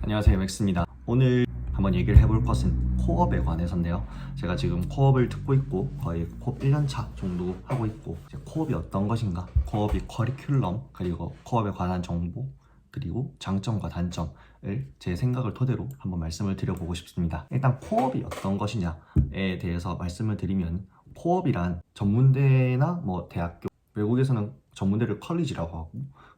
안녕하세요, 맥스입니다. 오늘 한번 얘기를 해볼 것은 코업에 관해서인데요. 제가 지금 코업을 듣고 있고 거의 코업 1년차 정도 하고 있고, 코업이 어떤 것인가, 코업이 커리큘럼, 그리고 코업에 관한 정보, 그리고 장점과 단점을 제 생각을 토대로 한번 말씀을 드려보고 싶습니다. 일단 코업이 어떤 것이냐에 대해서 말씀을 드리면, 코업이란 전문대나 대학교, 외국에서는 전문대를 컬리지라고 하고,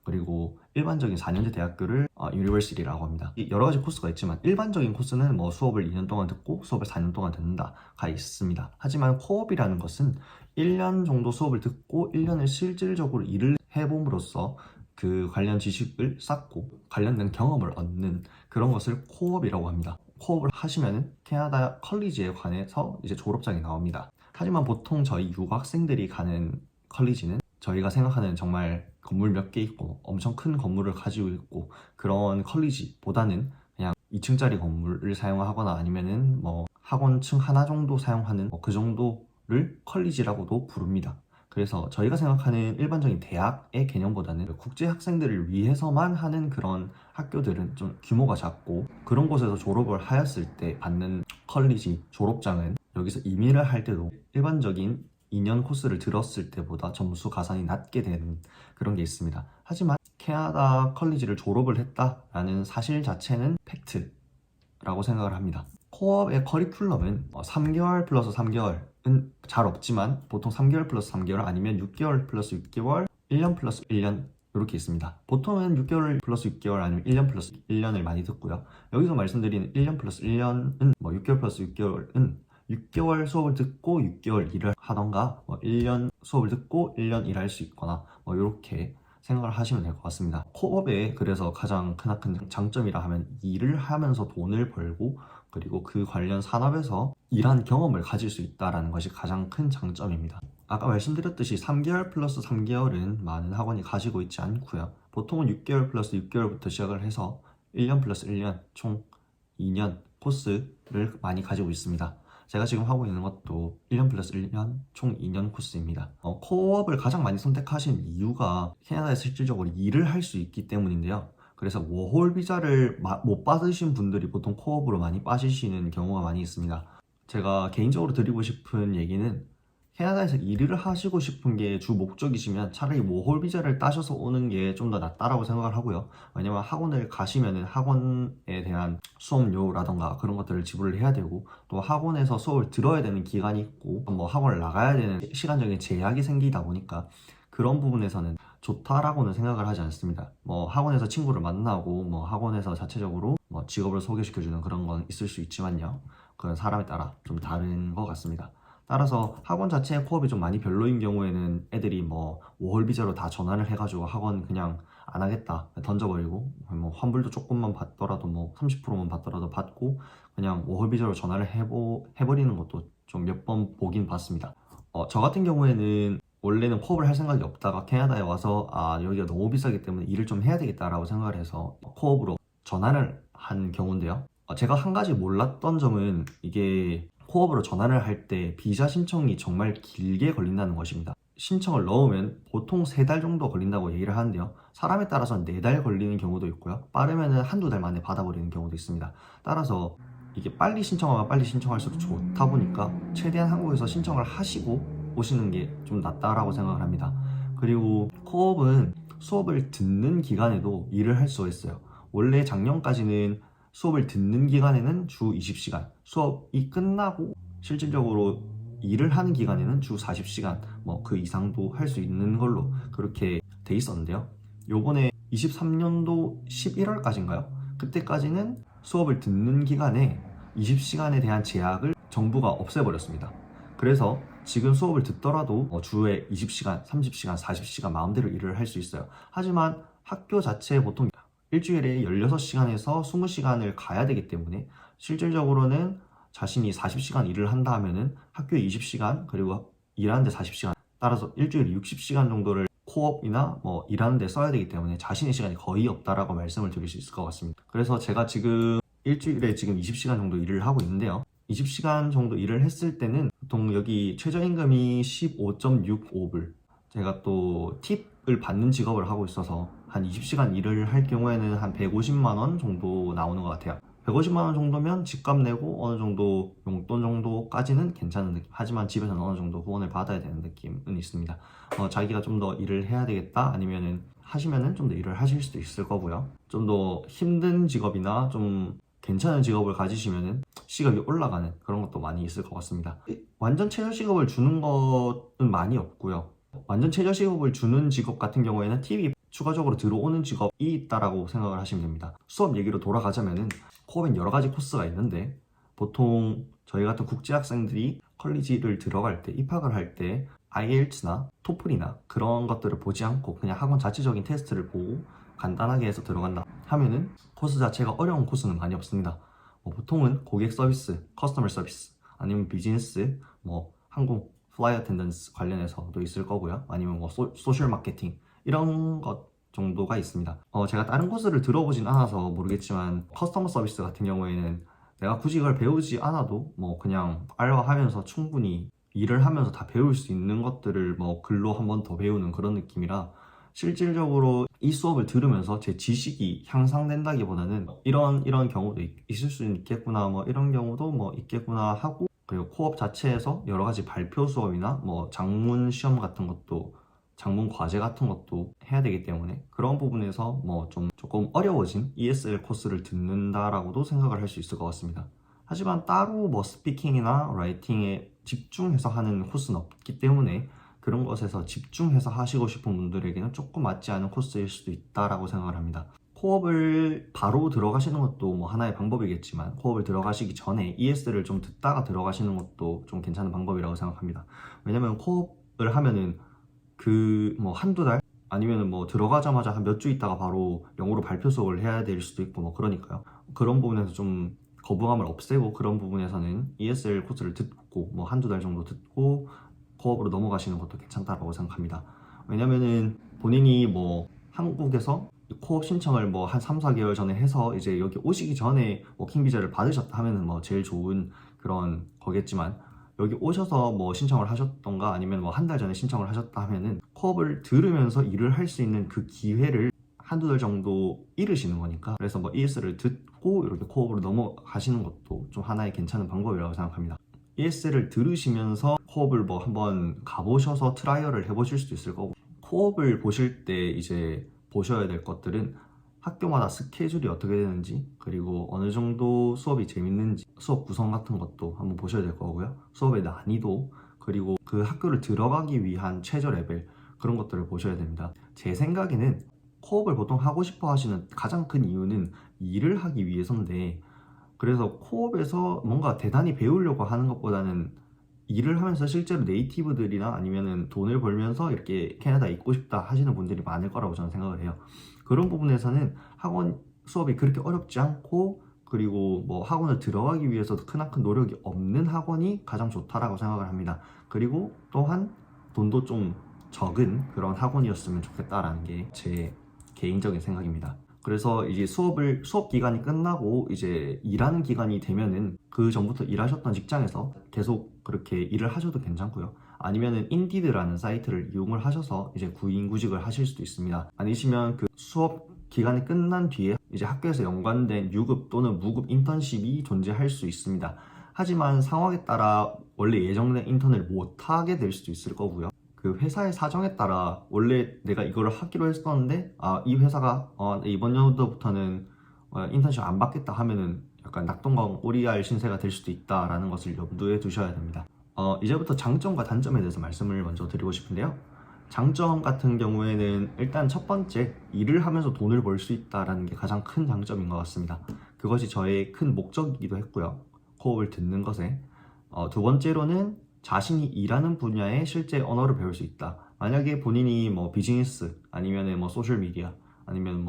그리고 일반적인 4년제 대학교를 유니버시티라고 합니다. 여러 가지 코스가 있지만 일반적인 코스는 수업을 2년 동안 듣고 수업을 4년 동안 듣는다가 있습니다. 하지만 코업이라는 것은 1년 정도 수업을 듣고 1년을 실질적으로 일을 해봄으로써 그 관련 지식을 쌓고 관련된 경험을 얻는 그런 것을 코업이라고 합니다. 코업을 하시면 캐나다 컬리지에 관해서 이제 졸업장이 나옵니다. 하지만 보통 저희 유학생들이 가는 컬리지는 저희가 생각하는 정말 건물 몇 개 있고 엄청 큰 건물을 가지고 있고 그런 컬리지보다는 그냥 2층짜리 건물을 사용하거나 아니면은 학원층 하나 정도 사용하는 그 정도를 컬리지라고도 부릅니다. 그래서 저희가 생각하는 일반적인 대학의 개념보다는 국제 학생들을 위해서만 하는 그런 학교들은 좀 규모가 작고, 그런 곳에서 졸업을 하였을 때 받는 컬리지 졸업장은 여기서 이민을 할 때도 일반적인 2년 코스를 들었을 때보다 점수 가산이 낮게 되는 그런 게 있습니다. 하지만 캐나다 컬리지를 졸업을 했다라는 사실 자체는 팩트라고 생각을 합니다. 코업의 커리큘럼은 3개월 플러스 3개월은 잘 없지만 보통 3개월 플러스 3개월 아니면 6개월 플러스 6개월, 1년 플러스 1년 이렇게 있습니다. 보통은 6개월 플러스 6개월 아니면 1년 플러스 1년을 많이 듣고요. 여기서 말씀드리는 1년 플러스 1년은 6개월 플러스 6개월은 6개월 수업을 듣고 6개월 일을 하던가 1년 수업을 듣고 1년 일할 수 있거나 이렇게 생각을 하시면 될 것 같습니다. 코업의 그래서 가장 크나큰 장점이라 하면 일을 하면서 돈을 벌고, 그리고 그 관련 산업에서 일한 경험을 가질 수 있다는 것이 가장 큰 장점입니다. 아까 말씀드렸듯이 3개월 플러스 3개월은 많은 학원이 가지고 있지 않고요. 보통은 6개월 플러스 6개월부터 시작을 해서 1년 플러스 1년 총 2년 코스를 많이 가지고 있습니다. 제가 지금 하고 있는 것도 1년 플러스 1년 총 2년 코스입니다. 코업을 가장 많이 선택하신 이유가 캐나다에서 실질적으로 일을 할 수 있기 때문인데요. 그래서 워홀 비자를 못 받으신 분들이 보통 코업으로 많이 빠지시는 경우가 많이 있습니다. 제가 개인적으로 드리고 싶은 얘기는, 캐나다에서 일을 하시고 싶은 게 주 목적이시면 차라리 워홀 비자를 따셔서 오는 게 좀 더 낫다라고 생각을 하고요. 왜냐면 학원을 가시면은 학원에 대한 수업료라던가 그런 것들을 지불을 해야 되고, 또 학원에서 수업을 들어야 되는 기간이 있고 학원을 나가야 되는 시간적인 제약이 생기다 보니까 그런 부분에서는 좋다라고는 생각을 하지 않습니다. 학원에서 친구를 만나고 학원에서 자체적으로 직업을 소개시켜주는 그런 건 있을 수 있지만요. 그건 사람에 따라 좀 다른 것 같습니다. 따라서 학원 자체의 코업이 좀 많이 별로인 경우에는 애들이 워홀 비자로 다 전환을 해가지고 학원 그냥 안 하겠다 던져버리고, 환불도 조금만 받더라도 30%만 받더라도 받고 그냥 워홀 비자로 전환을 해버리는 것도 좀 몇 번 보긴 봤습니다. 저 같은 경우에는 원래는 코업을 할 생각이 없다가 캐나다에 와서 여기가 너무 비싸기 때문에 일을 좀 해야 되겠다라고 생각을 해서 코업으로 전환을 한 경우인데요. 제가 한 가지 몰랐던 점은, 이게 코업으로 전환을 할 때 비자 신청이 정말 길게 걸린다는 것입니다. 신청을 넣으면 보통 3달 정도 걸린다고 얘기를 하는데요. 사람에 따라서는 4달 걸리는 경우도 있고요. 빠르면 한두 달 만에 받아버리는 경우도 있습니다. 따라서 이게 빨리 신청하면 빨리 신청할수록 좋다 보니까 최대한 한국에서 신청을 하시고 오시는 게 좀 낫다라고 생각을 합니다. 그리고 코업은 수업을 듣는 기간에도 일을 할 수가 있어요. 원래 작년까지는 수업을 듣는 기간에는 주 20시간, 수업이 끝나고 실질적으로 일을 하는 기간에는 주 40시간, 그 이상도 할 수 있는 걸로 그렇게 돼 있었는데요. 요번에 23년도 11월까지인가요? 그때까지는 수업을 듣는 기간에 20시간에 대한 제약을 정부가 없애버렸습니다. 그래서 지금 수업을 듣더라도 주에 20시간, 30시간, 40시간 마음대로 일을 할 수 있어요. 하지만 학교 자체에 보통 일주일에 16시간에서 20시간을 가야 되기 때문에 실질적으로는 자신이 40시간 일을 한다 하면은 학교에 20시간 그리고 일하는데 40시간, 따라서 일주일에 60시간 정도를 코업이나 일하는 데 써야 되기 때문에 자신의 시간이 거의 없다라고 말씀을 드릴 수 있을 것 같습니다. 그래서 제가 지금 일주일에 지금 20시간 정도 일을 하고 있는데요. 20시간 정도 일을 했을 때는 보통 여기 최저임금이 15.65불, 제가 또 팁을 받는 직업을 하고 있어서 한 20시간 일을 할 경우에는 한 150만 원 정도 나오는 것 같아요. 150만 원 정도면 집값 내고 어느 정도 용돈 정도까지는 괜찮은 느낌. 하지만 집에서는 어느 정도 후원을 받아야 되는 느낌은 있습니다. 자기가 좀 더 일을 해야 되겠다 아니면은 하시면은 좀 더 일을 하실 수도 있을 거고요. 좀 더 힘든 직업이나 좀 괜찮은 직업을 가지시면은 시급이 올라가는 그런 것도 많이 있을 것 같습니다. 완전 최저 시급을 주는 것은 많이 없고요. 완전 최저 시급을 주는 직업 같은 경우에는 팁이 추가적으로 들어오는 직업이 있다라고 생각을 하시면 됩니다. 수업 얘기로 돌아가자면은 코업엔 여러 가지 코스가 있는데 보통 저희 같은 국제 학생들이 컬리지를 들어갈 때 입학을 할 때 IELTS나 토플이나 그런 것들을 보지 않고 그냥 학원 자체적인 테스트를 보고 간단하게 해서 들어간다 하면은 코스 자체가 어려운 코스는 많이 없습니다. 보통은 고객 서비스, 커스터머 서비스 아니면 비즈니스, 항공, 플라이 어텐던스 관련해서도 있을 거고요. 아니면 소셜 마케팅 이런 것 정도가 있습니다. 제가 다른 코스를 들어보진 않아서 모르겠지만 커스터머 서비스 같은 경우에는 내가 굳이 이걸 배우지 않아도 그냥 알바하면서 충분히 일을 하면서 다 배울 수 있는 것들을 글로 한 번 더 배우는 그런 느낌이라 실질적으로 이 수업을 들으면서 제 지식이 향상된다기보다는 이런 경우도 있을 수 있겠구나 이런 경우도 있겠구나 하고, 그리고 코업 자체에서 여러 가지 발표 수업이나 장문 시험 같은 것도 장문 과제 같은 것도 해야 되기 때문에 그런 부분에서 조금 어려워진 ESL 코스를 듣는다라고도 생각을 할 수 있을 것 같습니다. 하지만 따로 스피킹이나 라이팅에 집중해서 하는 코스는 없기 때문에 그런 것에서 집중해서 하시고 싶은 분들에게는 조금 맞지 않은 코스일 수도 있다라고 생각을 합니다. 코업을 바로 들어가시는 것도 하나의 방법이겠지만 코업을 들어가시기 전에 ES를 좀 듣다가 들어가시는 것도 좀 괜찮은 방법이라고 생각합니다. 왜냐면 코업을 하면은 한두 달 아니면은 들어가자마자 한 몇 주 있다가 바로 영어로 발표 수업을 해야 될 수도 있고 그러니까요. 그런 부분에서 좀 거부감을 없애고 그런 부분에서는 ESL 코스를 듣고 한두 달 정도 듣고 코업으로 넘어가시는 것도 괜찮다고 생각합니다. 왜냐면은 본인이 한국에서 코업 신청을 한 3, 4개월 전에 해서 이제 여기 오시기 전에 워킹 비자를 받으셨다 하면은 제일 좋은 그런 거겠지만, 여기 오셔서 신청을 하셨던가 아니면 한 달 전에 신청을 하셨다 하면은 코업을 들으면서 일을 할 수 있는 그 기회를 한두 달 정도 잃으시는 거니까, 그래서 ES를 듣고 이렇게 코업으로 넘어가시는 것도 좀 하나의 괜찮은 방법이라고 생각합니다. ES를 들으시면서 코업을 한번 가보셔서 트라이얼을 해보실 수도 있을 거고, 코업을 보실 때 이제 보셔야 될 것들은 학교마다 스케줄이 어떻게 되는지, 그리고 어느 정도 수업이 재밌는지, 수업 구성 같은 것도 한번 보셔야 될 거고요. 수업의 난이도, 그리고 그 학교를 들어가기 위한 최저 레벨, 그런 것들을 보셔야 됩니다. 제 생각에는 코업을 보통 하고 싶어 하시는 가장 큰 이유는 일을 하기 위해서인데, 그래서 코업에서 뭔가 대단히 배우려고 하는 것보다는 일을 하면서 실제로 네이티브들이나 아니면은 돈을 벌면서 이렇게 캐나다에 있고 싶다 하시는 분들이 많을 거라고 저는 생각을 해요. 그런 부분에서는 학원 수업이 그렇게 어렵지 않고, 그리고 학원을 들어가기 위해서도 크나큰 노력이 없는 학원이 가장 좋다라고 생각을 합니다. 그리고 또한 돈도 좀 적은 그런 학원이었으면 좋겠다라는 게 제 개인적인 생각입니다. 그래서 이제 수업 기간이 끝나고 이제 일하는 기간이 되면은 그 전부터 일하셨던 직장에서 계속 그렇게 일을 하셔도 괜찮고요. 아니면은 인디드라는 사이트를 이용을 하셔서 이제 구인구직을 하실 수도 있습니다. 아니시면 그 수업 기간이 끝난 뒤에 이제 학교에서 연관된 유급 또는 무급 인턴십이 존재할 수 있습니다. 하지만 상황에 따라 원래 예정된 인턴을 못 하게 될 수도 있을 거고요. 그 회사의 사정에 따라 원래 내가 이거를 하기로 했었는데 이 회사가 이번 연도부터는 인턴십 안 받겠다 하면은 약간 낙동강 오리알 신세가 될 수도 있다라는 것을 염두에 두셔야 됩니다. 이제부터 장점과 단점에 대해서 말씀을 먼저 드리고 싶은데요. 장점 같은 경우에는 일단 첫 번째, 일을 하면서 돈을 벌 수 있다라는 게 가장 큰 장점인 것 같습니다. 그것이 저의 큰 목적이기도 했고요. 코업을 듣는 것에. 두 번째로는 자신이 일하는 분야의 실제 언어를 배울 수 있다. 만약에 본인이 비즈니스 아니면 소셜 미디어 아니면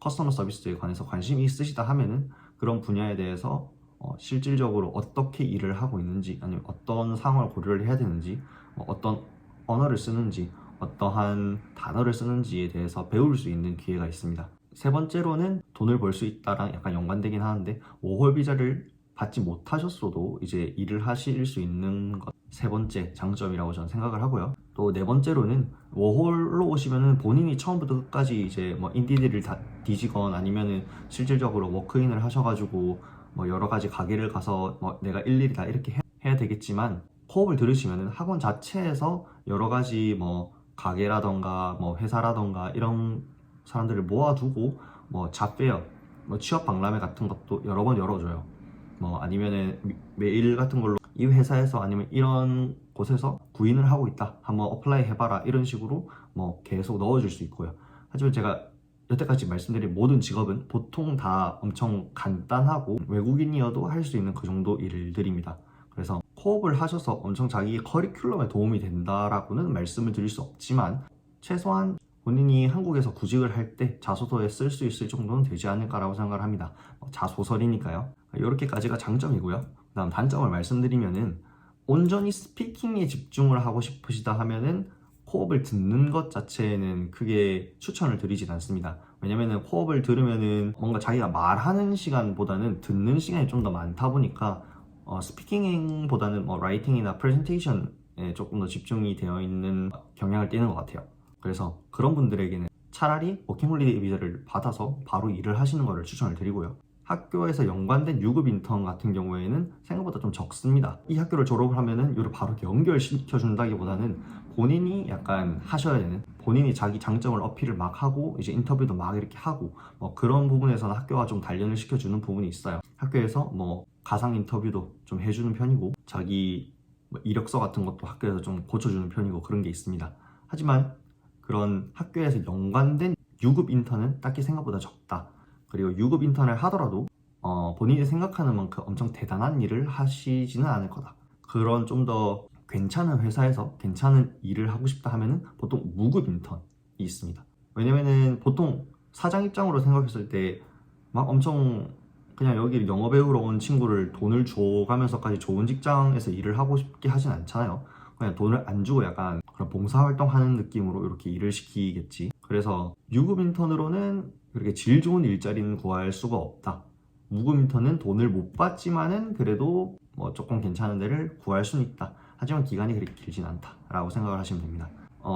커스터머 서비스에 관해서 관심이 있으시다 하면은 그런 분야에 대해서 실질적으로 어떻게 일을 하고 있는지, 아니면 어떤 상황을 고려를 해야 되는지, 어떤 언어를 쓰는지, 어떠한 단어를 쓰는지에 대해서 배울 수 있는 기회가 있습니다. 세 번째로는 돈을 벌 수 있다랑 약간 연관되긴 하는데, 5월 비자를 받지 못하셨어도 이제 일을 하실 수 있는 것, 세 번째 장점이라고 저는 생각을 하고요. 또 네 번째로는 워홀로 오시면은 본인이 처음부터 끝까지 이제 뭐 인디들을 다 뒤지건 아니면은 실질적으로 워크인을 하셔가지고 뭐 여러 가지 가게를 가서 뭐 내가 일일이 다 이렇게 해야 되겠지만, 코업을 들으시면은 학원 자체에서 여러 가지 뭐 가게라던가 뭐 회사라던가 이런 사람들을 모아두고 뭐 잡페어, 뭐 취업 박람회 같은 것도 여러 번 열어줘요. 뭐 아니면은 메일 같은 걸로 이 회사에서 아니면 이런 곳에서 구인을 하고 있다, 한번 어플라이 해봐라, 이런 식으로 뭐 계속 넣어줄 수 있고요. 하지만 제가 여태까지 말씀드린 모든 직업은 보통 다 엄청 간단하고 외국인이어도 할 수 있는 그 정도 일들입니다. 그래서 코업을 하셔서 엄청 자기 커리큘럼에 도움이 된다라고는 말씀을 드릴 수 없지만, 최소한 본인이 한국에서 구직을 할 때 자소서에 쓸 수 있을 정도는 되지 않을까라고 생각을 합니다. 자소설이니까요. 이렇게까지가 장점이고요. 그 다음 단점을 말씀드리면은, 온전히 스피킹에 집중을 하고 싶으시다 하면은 코업을 듣는 것 자체는 크게 추천을 드리진 않습니다. 왜냐면은 코업을 들으면은 뭔가 자기가 말하는 시간보다는 듣는 시간이 좀 더 많다 보니까 스피킹보다는 뭐 라이팅이나 프레젠테이션에 조금 더 집중이 되어 있는 경향을 띠는 것 같아요. 그래서 그런 분들에게는 차라리 워킹홀리데이 비자를 받아서 바로 일을 하시는 것을 추천을 드리고요. 학교에서 연관된 유급 인턴 같은 경우에는 생각보다 좀 적습니다. 이 학교를 졸업을 하면은 이를 바로 연결시켜 준다기보다는 본인이 약간 하셔야 되는, 본인이 자기 장점을 어필을 막 하고 이제 인터뷰도 막 이렇게 하고 뭐 그런 부분에서는 학교가 좀 단련을 시켜주는 부분이 있어요. 학교에서 뭐 가상 인터뷰도 좀 해주는 편이고, 자기 뭐 이력서 같은 것도 학교에서 좀 고쳐주는 편이고, 그런 게 있습니다. 하지만 그런 학교에서 연관된 유급 인턴은 딱히 생각보다 적다. 그리고 유급 인턴을 하더라도 본인이 생각하는 만큼 엄청 대단한 일을 하시지는 않을 거다. 그런 좀 더 괜찮은 회사에서 괜찮은 일을 하고 싶다 하면은 보통 무급 인턴이 있습니다. 왜냐면은 보통 사장 입장으로 생각했을 때 막 엄청 그냥 여기 영어 배우러 온 친구를 돈을 줘가면서까지 좋은 직장에서 일을 하고 싶게 하진 않잖아요. 그냥 돈을 안 주고 약간 그런 봉사활동 하는 느낌으로 이렇게 일을 시키겠지. 그래서 유급 인턴으로는 그렇게 질 좋은 일자리는 구할 수가 없다. 무급 인턴은 돈을 못 받지만은 그래도 뭐 조금 괜찮은 데를 구할 수는 있다. 하지만 기간이 그렇게 길진 않다 라고 생각을 하시면 됩니다.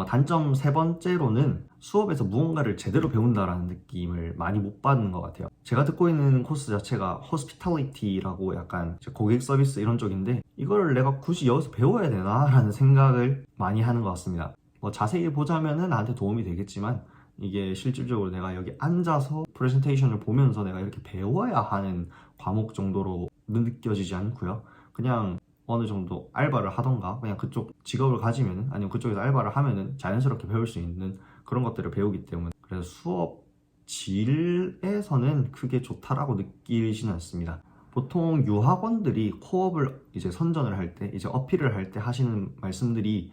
단점 세 번째로는 수업에서 무언가를 제대로 배운다라는 느낌을 많이 못 받는 것 같아요. 제가 듣고 있는 코스 자체가 호스피탈리티라고 약간 고객 서비스 이런 쪽인데, 이거를 내가 굳이 여기서 배워야 되나 라는 생각을 많이 하는 것 같습니다. 뭐 자세히 보자면은 나한테 도움이 되겠지만, 이게 실질적으로 내가 여기 앉아서 프레젠테이션을 보면서 내가 이렇게 배워야 하는 과목 정도로 느껴지지 않고요. 그냥 어느 정도 알바를 하던가 그냥 그쪽 직업을 가지면, 아니면 그쪽에서 알바를 하면은 자연스럽게 배울 수 있는 그런 것들을 배우기 때문에, 그래서 수업 질에서는 크게 좋다라고 느끼지는 않습니다. 보통 유학원들이 코업을 이제 선전을 할 때, 이제 어필을 할 때 하시는 말씀들이,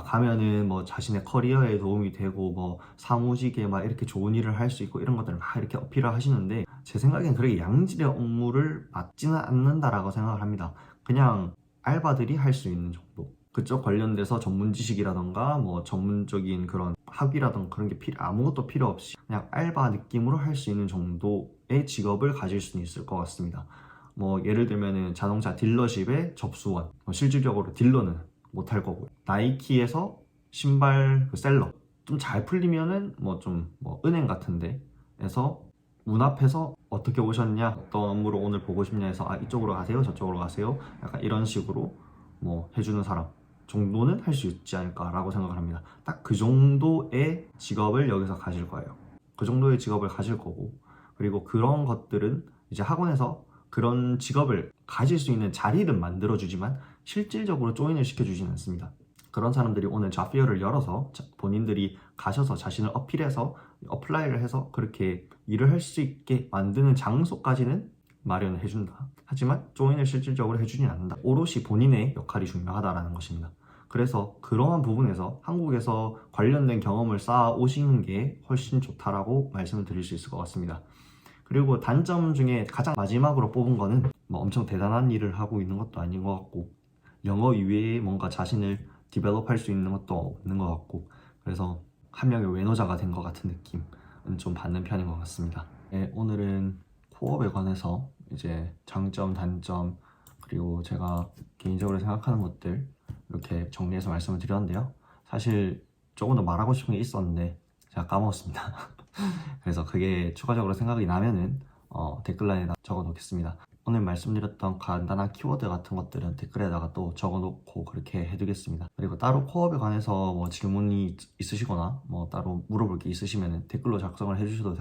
가면은 뭐 자신의 커리어에 도움이 되고 뭐 사무직에 막 이렇게 좋은 일을 할 수 있고 이런 것들을 막 이렇게 어필을 하시는데, 제 생각엔 그렇게 양질의 업무를 맡지는 않는다라고 생각을 합니다. 그냥 알바들이 할 수 있는 정도, 그쪽 관련돼서 전문 지식이라던가 뭐 전문적인 그런 학위라던가 그런 게 아무것도 필요 없이 그냥 알바 느낌으로 할 수 있는 정도의 직업을 가질 수는 있을 것 같습니다. 뭐 예를 들면은 자동차 딜러십의 접수원, 실질적으로 딜러는 못할 거고, 나이키에서 신발 그 셀러 좀 잘 풀리면은 뭐 좀 뭐 은행 같은 데에서 문 앞에서 어떻게 오셨냐, 어떤 업무로 오늘 보고 싶냐 해서 이쪽으로 가세요 저쪽으로 가세요 약간 이런 식으로 뭐 해주는 사람 정도는 할 수 있지 않을까라고 생각을 합니다. 딱 그 정도의 직업을 여기서 가질 거예요. 그 정도의 직업을 가질 거고, 그리고 그런 것들은 이제 학원에서 그런 직업을 가질 수 있는 자리를 만들어주지만 실질적으로 조인을 시켜주지는 않습니다. 그런 사람들이 오늘 잡페어를 열어서 본인들이 가셔서 자신을 어필해서 어플라이를 해서 그렇게 일을 할 수 있게 만드는 장소까지는 마련을 해준다. 하지만 조인을 실질적으로 해주진 않는다. 오롯이 본인의 역할이 중요하다라는 것입니다. 그래서 그러한 부분에서 한국에서 관련된 경험을 쌓아 오시는 게 훨씬 좋다라고 말씀을 드릴 수 있을 것 같습니다. 그리고 단점 중에 가장 마지막으로 뽑은 거는 뭐 엄청 대단한 일을 하고 있는 것도 아닌 것 같고, 영어 이외에 뭔가 자신을 디벨롭할 수 있는 것도 없는 것 같고, 그래서 한 명의 외노자가 된 것 같은 느낌은 좀 받는 편인 것 같습니다. 네, 오늘은 코업에 관해서 이제 장점, 단점, 그리고 제가 개인적으로 생각하는 것들 이렇게 정리해서 말씀을 드렸는데요. 사실 조금 더 말하고 싶은 게 있었는데 제가 까먹었습니다. 그래서 그게 추가적으로 생각이 나면은 댓글란에다 적어 놓겠습니다. 오늘 말씀드렸던 간단한 키워드 같은 것들은 댓글에다가 또 적어 놓고 그렇게 해두겠습니다. 그리고 따로 코업에 관해서 뭐 질문이 있으시거나 뭐 따로 물어볼 게 있으시면 댓글로 작성을 해주셔도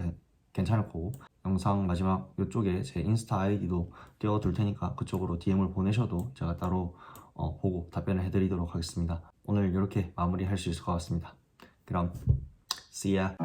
괜찮을 거고, 영상 마지막 이쪽에 제 인스타 아이디도 띄워둘 테니까 그쪽으로 DM을 보내셔도 제가 따로 보고 답변을 해드리도록 하겠습니다. 오늘 이렇게 마무리할 수 있을 것 같습니다. 그럼 see ya.